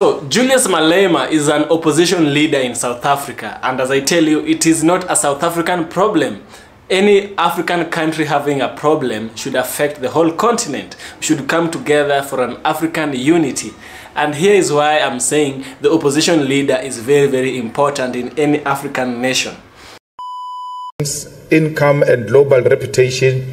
So, Julius Malema is an opposition leader in South Africa, and as I tell you, it is not a South African problem. Any African country having a problem should affect the whole continent. We should come together for an African unity. And here is why I'm saying the opposition leader is very, very important in any African nation. Income and global reputation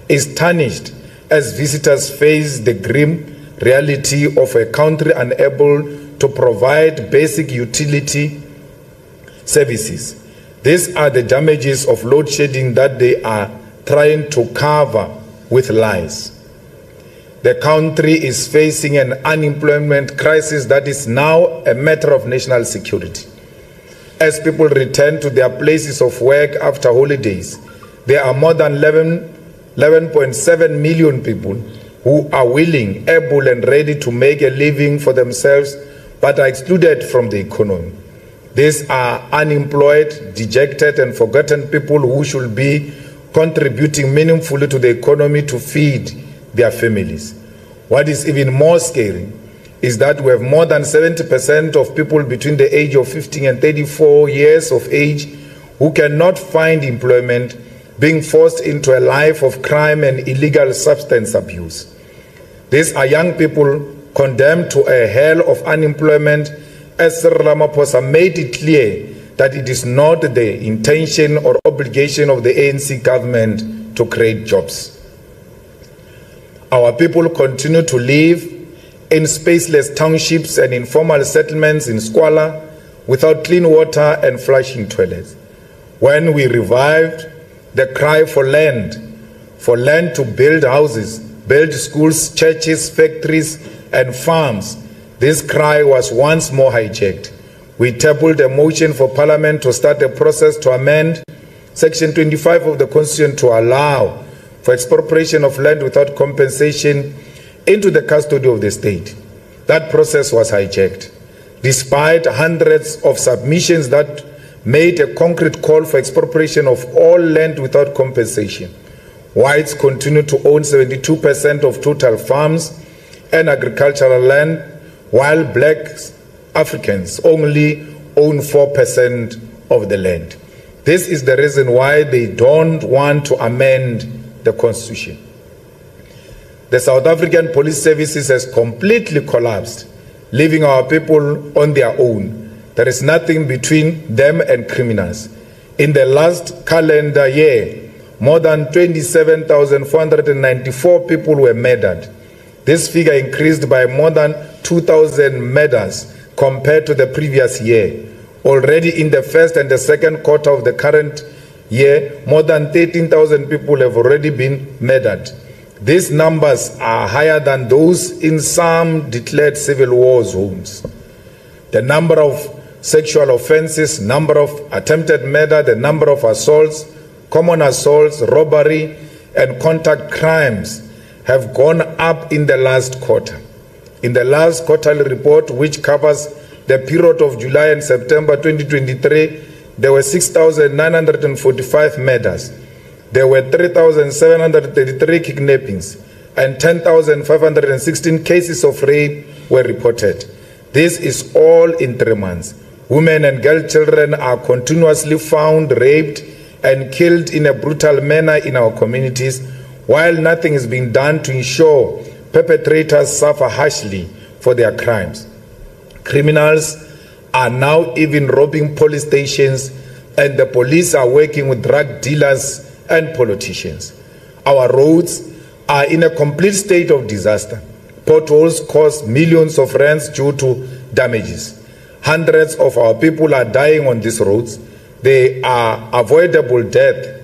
is tarnished as visitors face the grim reality of a country unable to provide basic utility services. These are the damages of load shedding that they are trying to cover with lies. The country is facing an unemployment crisis that is now a matter of national security. As people return to their places of work after holidays, there are more than 11.7 million people who are willing, able and ready to make a living for themselves but are excluded from the economy. These are unemployed, dejected and forgotten people who should be contributing meaningfully to the economy to feed their families. What is even more scary is that we have more than 70% of people between the age of 15 and 34 years of age who cannot find employment, being forced into a life of crime and illegal substance abuse. These are young people condemned to a hell of unemployment, as Cyril Ramaphosa made it clear that it is not the intention or obligation of the ANC government to create jobs. Our people continue to live in spaceless townships and informal settlements in squalor without clean water and flushing toilets. When we revived the cry for land to build houses, build schools, churches, factories and farms, this cry was once more hijacked. We tabled a motion for Parliament to start a process to amend Section 25 of the Constitution to allow for expropriation of land without compensation into the custody of the state. That process was hijacked. Despite hundreds of submissions that made a concrete call for expropriation of all land without compensation, whites continue to own 72% of total farms and agricultural land, while black Africans only own 4% of the land. This is the reason why they don't want to amend the Constitution. The South African Police Services has completely collapsed, leaving our people on their own. There is nothing between them and criminals. In the last calendar year, more than 27,494 people were murdered. This figure increased by more than 2,000 murders compared to the previous year. Already in the first and the second quarter of the current year, more than 13,000 people have already been murdered. These numbers are higher than those in some declared civil war zones. The number of sexual offenses, number of attempted murder, the number of assaults, common assaults, robbery, and contact crimes have gone up in the last quarter. In the last quarterly report, which covers the period of July and September 2023, there were 6,945 murders. There were 3,733 kidnappings and 10,516 cases of rape were reported. This is all in 3 months. Women and girl children are continuously found raped and killed in a brutal manner in our communities, while nothing is being done to ensure perpetrators suffer harshly for their crimes. Criminals are now even robbing police stations, and the police are working with drug dealers and politicians. Our roads are in a complete state of disaster. Potholes cost millions of rands due to damages. Hundreds of our people are dying on these roads. They are avoidable death.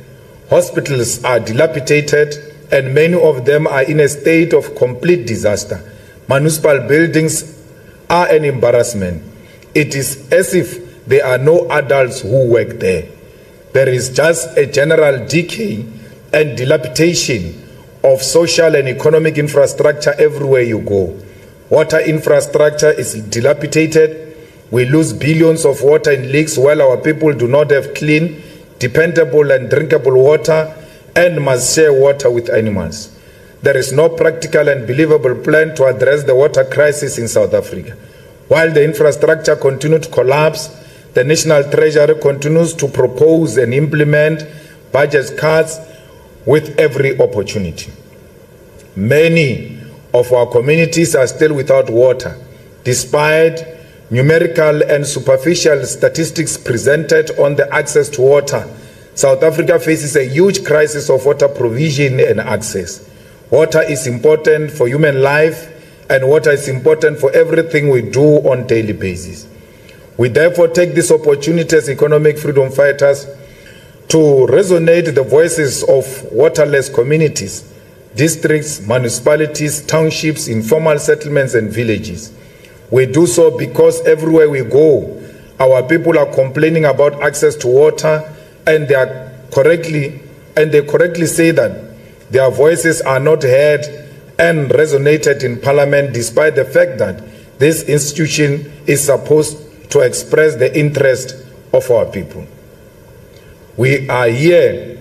Hospitals are dilapidated, and many of them are in a state of complete disaster. Municipal buildings are an embarrassment. It is as if there are no adults who work there. There is just a general decay and dilapidation of social and economic infrastructure everywhere you go. Water infrastructure is dilapidated. We lose billions of water in leaks while our people do not have clean, dependable and drinkable water and must share water with animals. There is no practical and believable plan to address the water crisis in South Africa. While the infrastructure continues to collapse, the National Treasury continues to propose and implement budget cuts with every opportunity. Many of our communities are still without water, despite numerical and superficial statistics presented on the access to water. South Africa faces a huge crisis of water provision and access. Water is important for human life, and water is important for everything we do on a daily basis. We therefore take this opportunity as economic freedom fighters to resonate the voices of waterless communities, districts, municipalities, townships, informal settlements, and villages. We do so because everywhere we go, our people are complaining about access to water, and they correctly say that their voices are not heard and resonated in Parliament, despite the fact that this institution is supposed to express the interest of our people. We are here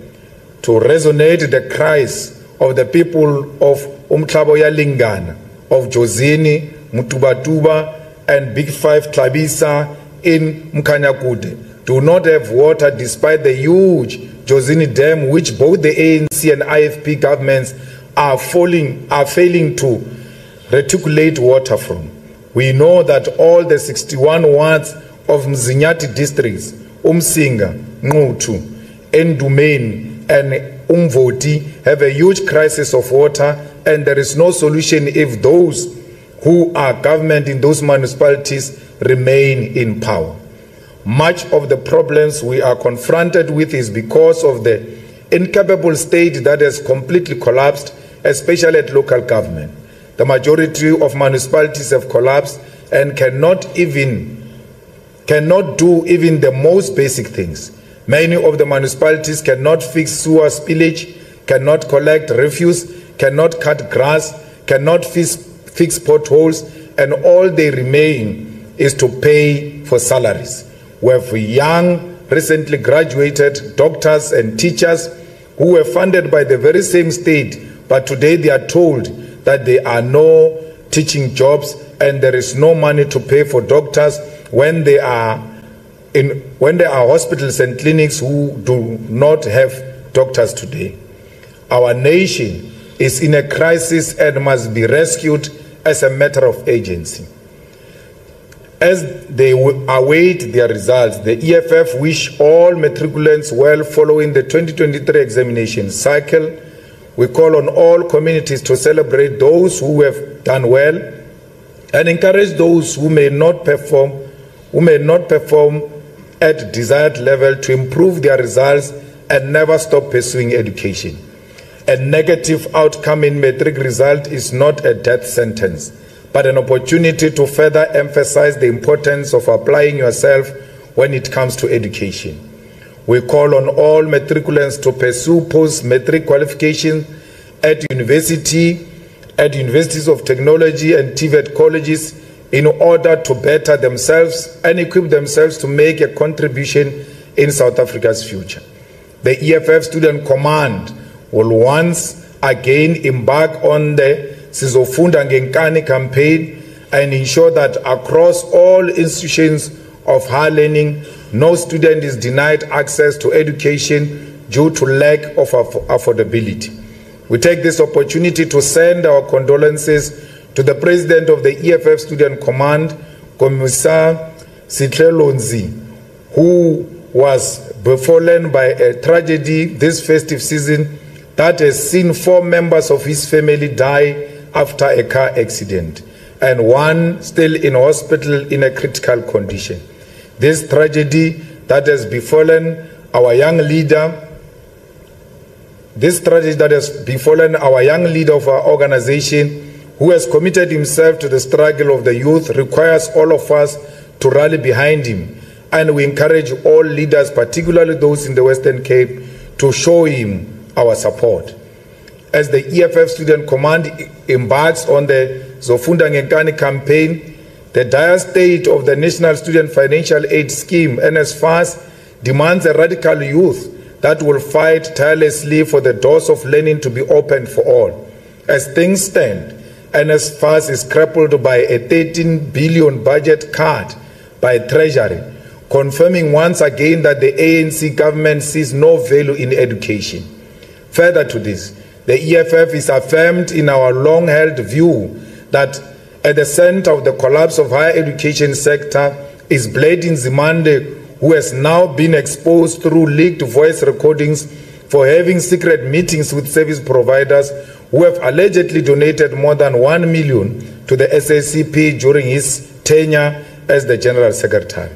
to resonate the cries of the people of Umhlaboya Lingana, of Jozini, Mutubatuba, and Big Five Tlabisa in Mkanyakude do not have water despite the huge Jozini Dam, which both the ANC and IFP governments are failing to reticulate water from. We know that all the 61 wards of Mzinyati districts, Umsinga, Ngutu, Ndumeni, and Umvoti have a huge crisis of water, and there is no solution if those who are government in those municipalities remain in power. Much of the problems we are confronted with is because of the incapable state that has completely collapsed, especially at local government. The majority of municipalities have collapsed and cannot do even the most basic things. Many of the municipalities cannot fix sewer spillage, cannot collect refuse, cannot cut grass, cannot fix potholes, and all they remain is to pay for salaries. We have young, recently graduated doctors and teachers who were funded by the very same state, but today they are told that there are no teaching jobs and there is no money to pay for doctors when there are hospitals and clinics who do not have doctors today. Our nation is in a crisis and must be rescued as a matter of urgency. As they await their results, the EFF wish all matriculants well following the 2023 examination cycle. We call on all communities to celebrate those who have done well and encourage those who may not perform at desired level to improve their results and never stop pursuing education. A negative outcome in matric result is not a death sentence, but an opportunity to further emphasize the importance of applying yourself when it comes to education. We call on all matriculants to pursue post-matric qualification at universities of technology and TVET colleges in order to better themselves and equip themselves to make a contribution in South Africa's future. The EFF Student Command will once again embark on the Sizofunda Ngenkani campaign and ensure that across all institutions of higher learning, no student is denied access to education due to lack of affordability. We take this opportunity to send our condolences to the President of the EFF Student Command, Commissar Sitlelonzi, who was befallen by a tragedy this festive season that has seen 4 members of his family die after a car accident, and 1 still in hospital in a critical condition. This tragedy that has befallen our young leader, of our organization, who has committed himself to the struggle of the youth, requires all of us to rally behind him. And we encourage all leaders, particularly those in the Western Cape, to show him our support. As the EFF Student Command embarks on the Zofunda Ngenkani campaign, the dire state of the National Student Financial Aid Scheme, NSFAS, demands a radical youth that will fight tirelessly for the doors of learning to be opened for all. As things stand, NSFAS is crippled by a 13 billion budget cut by Treasury, confirming once again that the ANC government sees no value in education. Further to this, the EFF is affirmed in our long-held view that at the center of the collapse of higher education sector is Blade Nzimande, who has now been exposed through leaked voice recordings for having secret meetings with service providers who have allegedly donated more than 1 million to the SACP during his tenure as the General Secretary.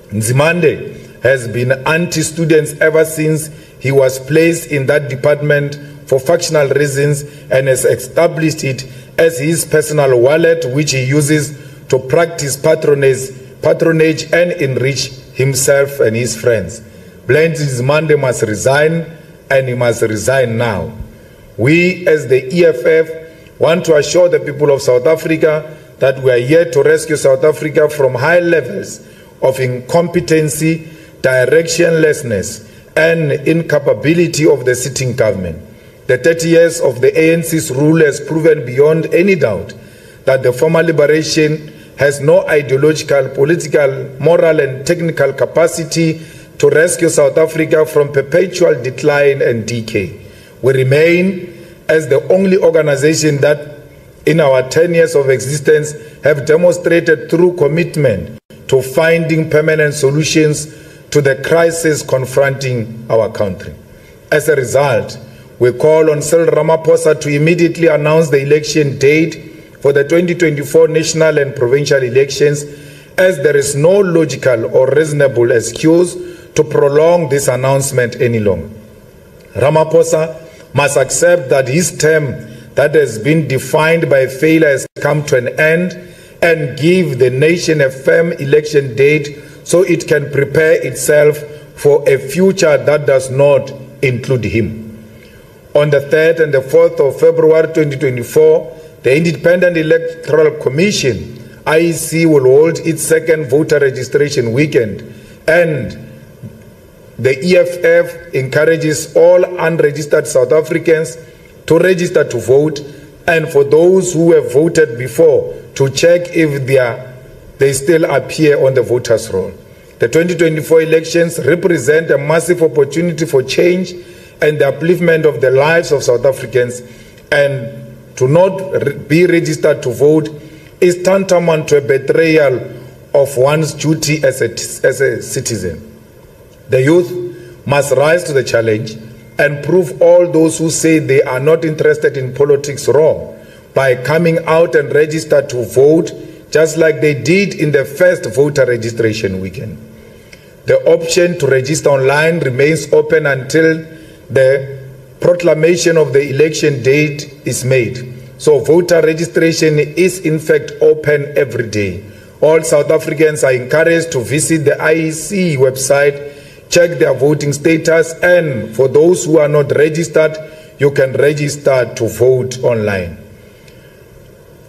Nzimande has been anti-students ever since he was placed in that department for factional reasons and has established it as his personal wallet, which he uses to practice patronage and enrich himself and his friends. Blade Nzimande must resign, and he must resign now. We as the EFF want to assure the people of South Africa that we are here to rescue South Africa from high levels of incompetency, directionlessness, and incapability of the sitting government. The 30 years of the ANC's rule has proven beyond any doubt that the former liberation has no ideological, political, moral, and technical capacity to rescue South Africa from perpetual decline and decay. We remain as the only organization that in our 10 years of existence have demonstrated true commitment to finding permanent solutions to the crisis confronting our country. As a result, we call on Cyril Ramaphosa to immediately announce the election date for the 2024 national and provincial elections, as there is no logical or reasonable excuse to prolong this announcement any longer. Ramaphosa must accept that his term that has been defined by failure has come to an end and give the nation a firm election date so it can prepare itself for a future that does not include him. On the 3rd and the 4th of February 2024, the Independent Electoral Commission, IEC, will hold its second voter registration weekend, and the EFF encourages all unregistered South Africans to register to vote, and for those who have voted before to check if they still appear on the voters' roll. The 2024 elections represent a massive opportunity for change and the upliftment of the lives of South Africans, and to not be registered to vote is tantamount to a betrayal of one's duty as a citizen. The youth must rise to the challenge and prove all those who say they are not interested in politics wrong by coming out and register to vote, just like they did in the first voter registration weekend. The option to register online remains open until the proclamation of the election date is made. So voter registration is in fact open every day. All South Africans are encouraged to visit the IEC website, check their voting status, and for those who are not registered, you can register to vote online.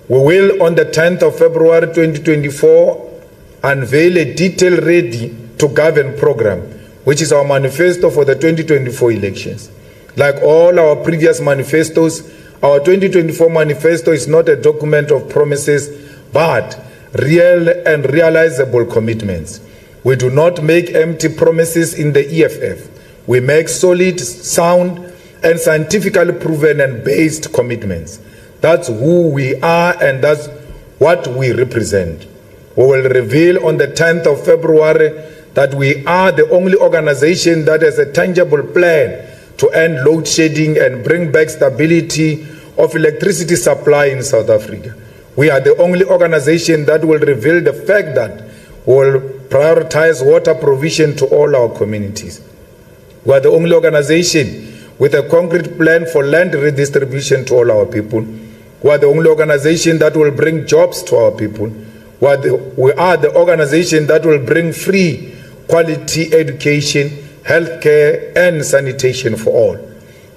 We will, on the 10th of February 2024, unveil a detailed Ready to Govern program, which is our manifesto for the 2024 elections. Like all our previous manifestos, our 2024 manifesto is not a document of promises, but real and realizable commitments. We do not make empty promises in the EFF. We make solid, sound, and scientifically proven and based commitments. That's who we are, and that's what we represent. We will reveal on the 10th of February that we are the only organization that has a tangible plan to end load shedding and bring back stability of electricity supply in South Africa. We are the only organization that will reveal the fact that we will prioritize water provision to all our communities. We are the only organization with a concrete plan for land redistribution to all our people. We are the only organization that will bring jobs to our people. We are the organization that will bring free, quality education, healthcare, and sanitation for all.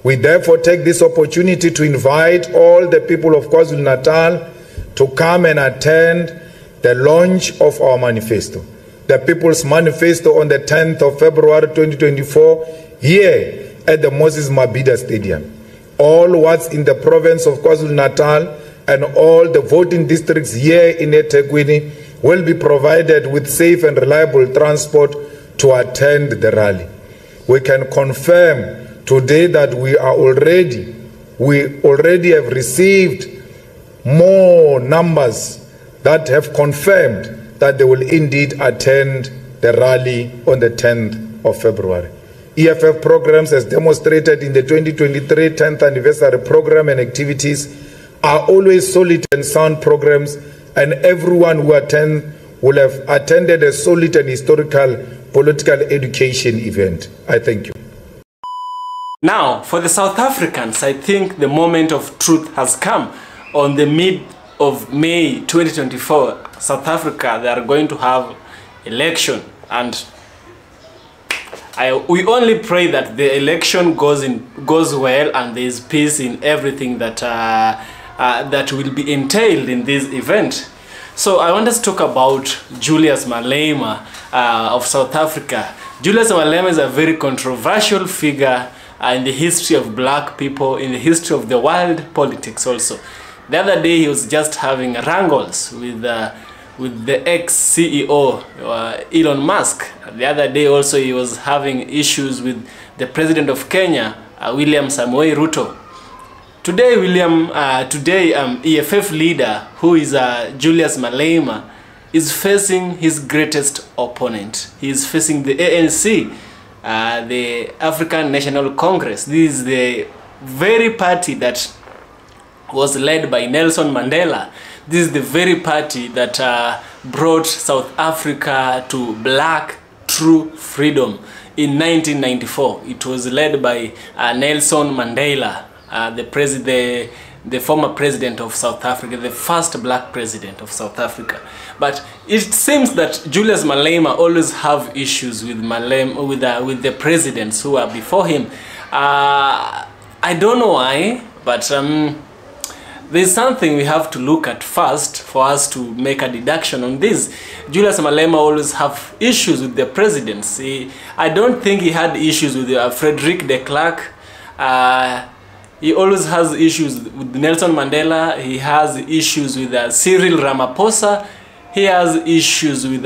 We therefore take this opportunity to invite all the people of KwaZulu-Natal to come and attend the launch of our manifesto, the People's Manifesto, on the 10th of February 2024, here at the Moses Mabhida Stadium. All wards in the province of KwaZulu-Natal and all the voting districts here in eThekwini will be provided with safe and reliable transport to attend the rally. We can confirm today that we already have received more numbers that have confirmed that they will indeed attend the rally on the 10th of February. EFF programs, as demonstrated in the 2023 10th anniversary program and activities, are always solid and sound programs, and everyone who attend will have attended a solid and historical political education event. I thank you. Now, for the South Africans, I think the moment of truth has come. On the mid of May 2024, South Africa, they are going to have election, and we only pray that the election goes well and there is peace in everything that that will be entailed in this event. So I want us to talk about Julius Malema of South Africa. Julius Malema is a very controversial figure in the history of black people, in the history of the world politics also. The other day he was just having wrangles with the ex-CEO Elon Musk. The other day also he was having issues with the president of Kenya, William Samoei Ruto. Today EFF leader, who is Julius Malema, is facing his greatest opponent. He is facing the ANC, the African National Congress. This is the very party that was led by Nelson Mandela. This is the very party that brought South Africa to black true freedom in 1994. It was led by Nelson Mandela, the former president of South Africa, the first black president of South Africa. But it seems that Julius Malema always have issues with with the presidents who are before him. I don't know why, but there's something we have to look at first for us to make a deduction on this. Julius Malema always have issues with the presidents. I don't think he had issues with Frederick de Klerk. He always has issues with Nelson Mandela. He has issues with Cyril Ramaphosa. He has issues with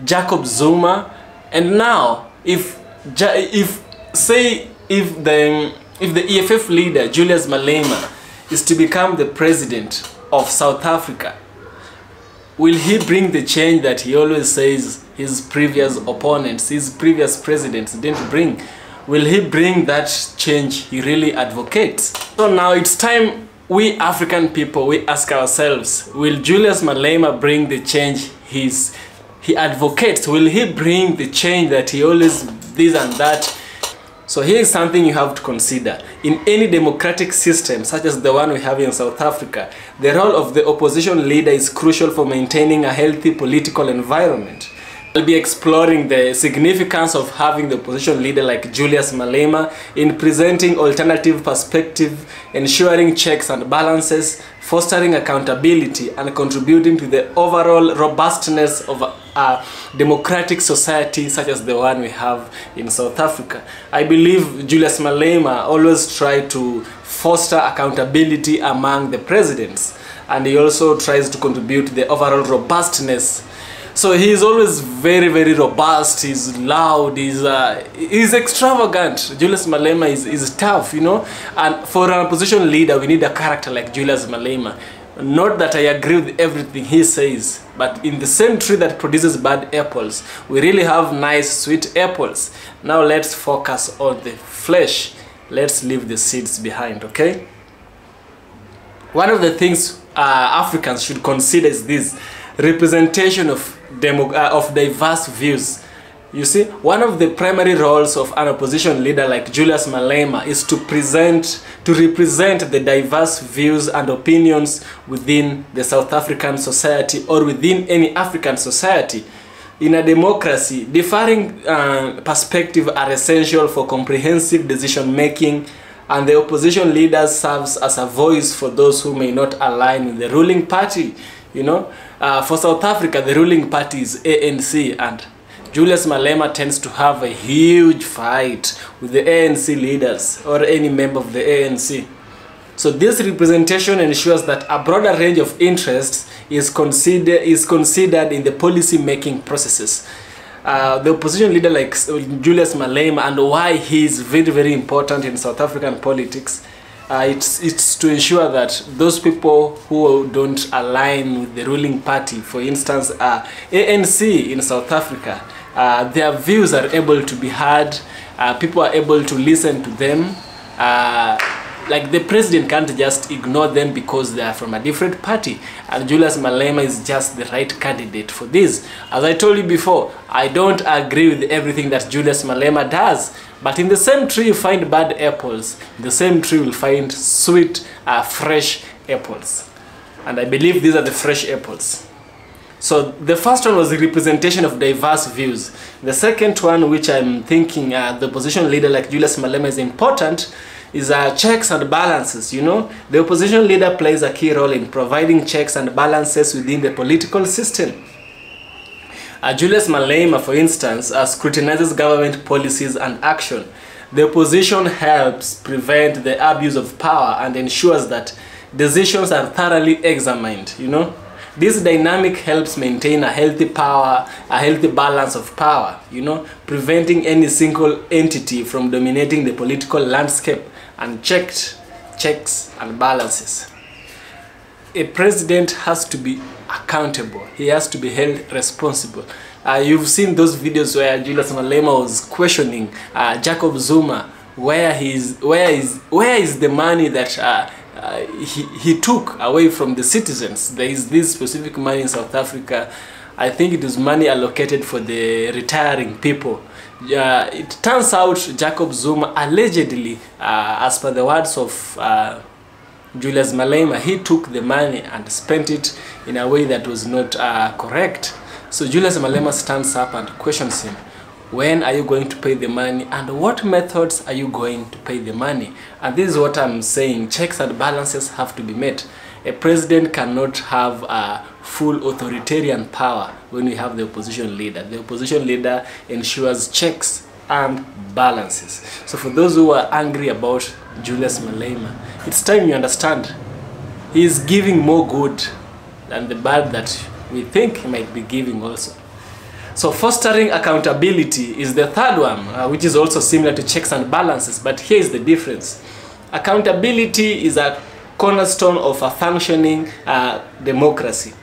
Jacob Zuma. And now, if the EFF leader Julius Malema is to become the president of South Africa, will he bring the change that he always says his previous opponents, his previous presidents didn't bring? Will he bring that change he really advocates? So now it's time we African people, we ask ourselves, will Julius Malema bring the change he advocates? Will he bring the change that he always this and that? So here is something you have to consider. In any democratic system, such as the one we have in South Africa, the role of the opposition leader is crucial for maintaining a healthy political environment. I'll be exploring the significance of having the opposition leader like Julius Malema in presenting alternative perspective, ensuring checks and balances, fostering accountability, and contributing to the overall robustness of a democratic society such as the one we have in South Africa. I believe Julius Malema always tried to foster accountability among the presidents, and he also tries to contribute to the overall robustness. So he is always very, very robust, he's loud, he's extravagant. Julius Malema is tough, you know. And for an opposition leader, we need a character like Julius Malema. Not that I agree with everything he says, but in the same tree that produces bad apples, we really have nice, sweet apples. Now let's focus on the flesh. Let's leave the seeds behind, okay? One of the things Africans should consider is this: representation of diverse views. You see, one of the primary roles of an opposition leader like Julius Malema is to represent the diverse views and opinions within the South African society or within any African society. In a democracy, differing perspectives are essential for comprehensive decision making, and the opposition leader serves as a voice for those who may not align with the ruling party. You know, for South Africa, the ruling party is ANC, and Julius Malema tends to have a huge fight with the ANC leaders or any member of the ANC. So this representation ensures that a broader range of interests is considered in the policy making processes. The opposition leader like Julius Malema, and why he is very, very important in South African politics, it's to ensure that those people who don't align with the ruling party, for instance ANC in South Africa, their views are able to be heard, people are able to listen to them. Like the president can't just ignore them because they are from a different party, and Julius Malema is just the right candidate for this. As I told you before, I don't agree with everything that Julius Malema does, but in the same tree you find bad apples, in the same tree you'll find sweet, fresh apples, and I believe these are the fresh apples. So the first one was the representation of diverse views. The second one, which I'm thinking the opposition leader like Julius Malema is important, is checks and balances. You know, the opposition leader plays a key role in providing checks and balances within the political system. Julius Malema, for instance, scrutinizes government policies and action. The opposition helps prevent the abuse of power and ensures that decisions are thoroughly examined. You know, this dynamic helps maintain a healthy balance of power, you know, preventing any single entity from dominating the political landscape, and checks and balances. A president has to be accountable. He has to be held responsible. You've seen those videos where Julius Malema was questioning Jacob Zuma, where is the money that he took away from the citizens. There is this specific money in South Africa. I think it is money allocated for the retiring people. It turns out Jacob Zuma allegedly, as per the words of Julius Malema, he took the money and spent it in a way that was not correct. So Julius Malema stands up and questions him. When are you going to pay the money, and what methods are you going to pay the money? And this is what I'm saying. Checks and balances have to be met. A president cannot have a full authoritarian power when we have the opposition leader. The opposition leader ensures checks and balances. So for those who are angry about Julius Malema, it's time you understand he is giving more good than the bad that we think he might be giving also. So fostering accountability is the third one, which is also similar to checks and balances, but here is the difference. Accountability is a cornerstone of a functioning democracy,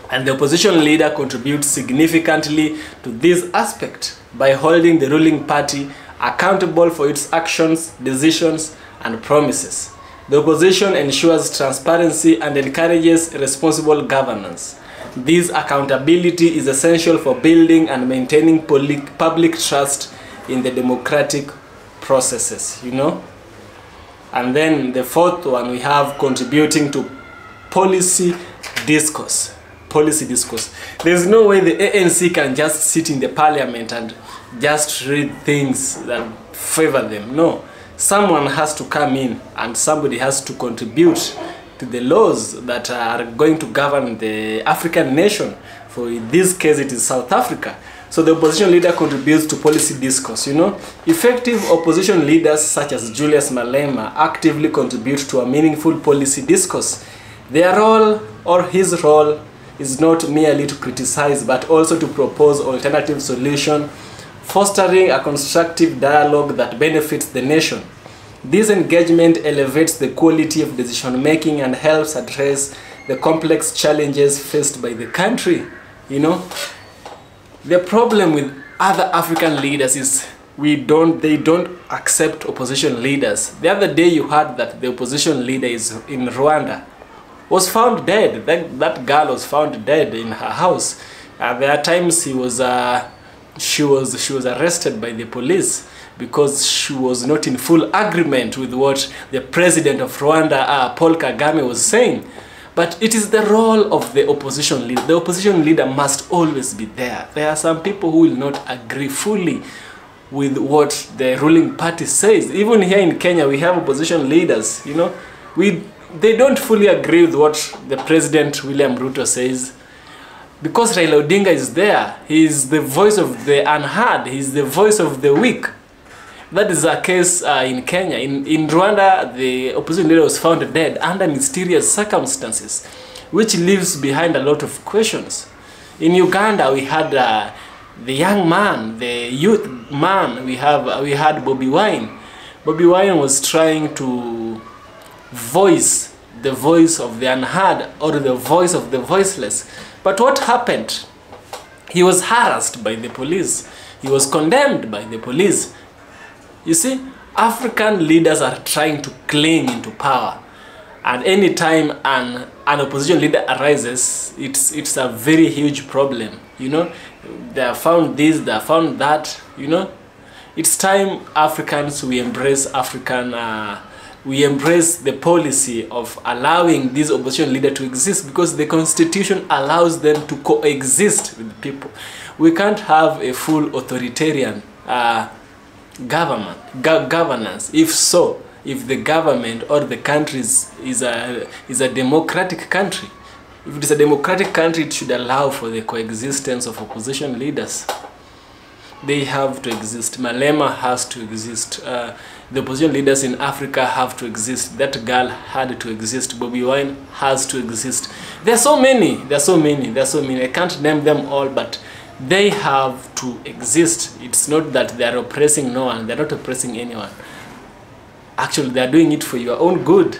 and the opposition leader contributes significantly to this aspect by holding the ruling party accountable for its actions, decisions, and promises. The opposition ensures transparency and encourages responsible governance. This accountability is essential for building and maintaining public trust in the democratic processes, you know. And then the fourth one, we have contributing to policy discourse. There's no way the ANC can just sit in the parliament and just read things that favor them. No, someone has to come in and somebody has to contribute to the laws that are going to govern the African nation. For in this case, it is South Africa. So the opposition leader contributes to policy discourse, you know. Effective opposition leaders such as Julius Malema actively contribute to a meaningful policy discourse. Their role, or his role, is not merely to criticize but also to propose alternative solutions, fostering a constructive dialogue that benefits the nation. This engagement elevates the quality of decision making and helps address the complex challenges faced by the country, you know. The problem with other African leaders is they don't accept opposition leaders. The other day you heard that the opposition leader is in Rwanda, was found dead. That girl was found dead in her house. There are times she was arrested by the police because she was not in full agreement with what the president of Rwanda, Paul Kagame, was saying. But it is the role of the opposition leader. The opposition leader must always be there. There are some people who will not agree fully with what the ruling party says. Even here in Kenya, we have opposition leaders, you know. They don't fully agree with what the President William Ruto says. Because Raila Odinga is there, he is the voice of the unheard, he is the voice of the weak. That is a case in Kenya. In Rwanda, the opposition leader was found dead under mysterious circumstances, which leaves behind a lot of questions. In Uganda, we had the young man, the youth man. We had Bobi Wine. Bobi Wine was trying to voice the voice of the unheard, or the voice of the voiceless. But what happened? He was harassed by the police. He was condemned by the police. You see, African leaders are trying to cling into power. And anytime an opposition leader arises, it's a very huge problem. You know, they have found this, they have found that, you know. It's time Africans, we embrace we embrace the policy of allowing this opposition leader to exist, because the constitution allows them to coexist with people. We can't have a full authoritarian governance. If the government or the country is a democratic country, if it is a democratic country, it should allow for the coexistence of opposition leaders. They have to exist. Malema has to exist. The opposition leaders in Africa have to exist. That girl had to exist. Bobi Wine has to exist. There are so many. I can't name them all, but they have to exist. It's not that they are oppressing no one. They're not oppressing anyone. Actually, they're doing it for your own good.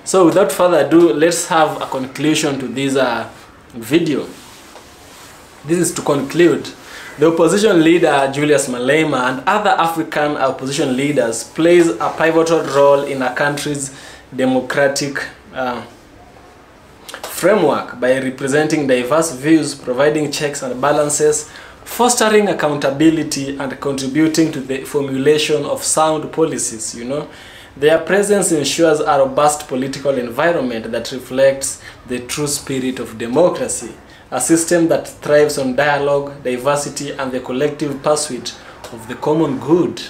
So without further ado, let's have a conclusion to this video. This is to conclude. The opposition leader Julius Malema and other African opposition leaders plays a pivotal role in a country's democratic framework by representing diverse views, providing checks and balances, fostering accountability, and contributing to the formulation of sound policies. You know, their presence ensures a robust political environment that reflects the true spirit of democracy. A system that thrives on dialogue, diversity, and the collective pursuit of the common good.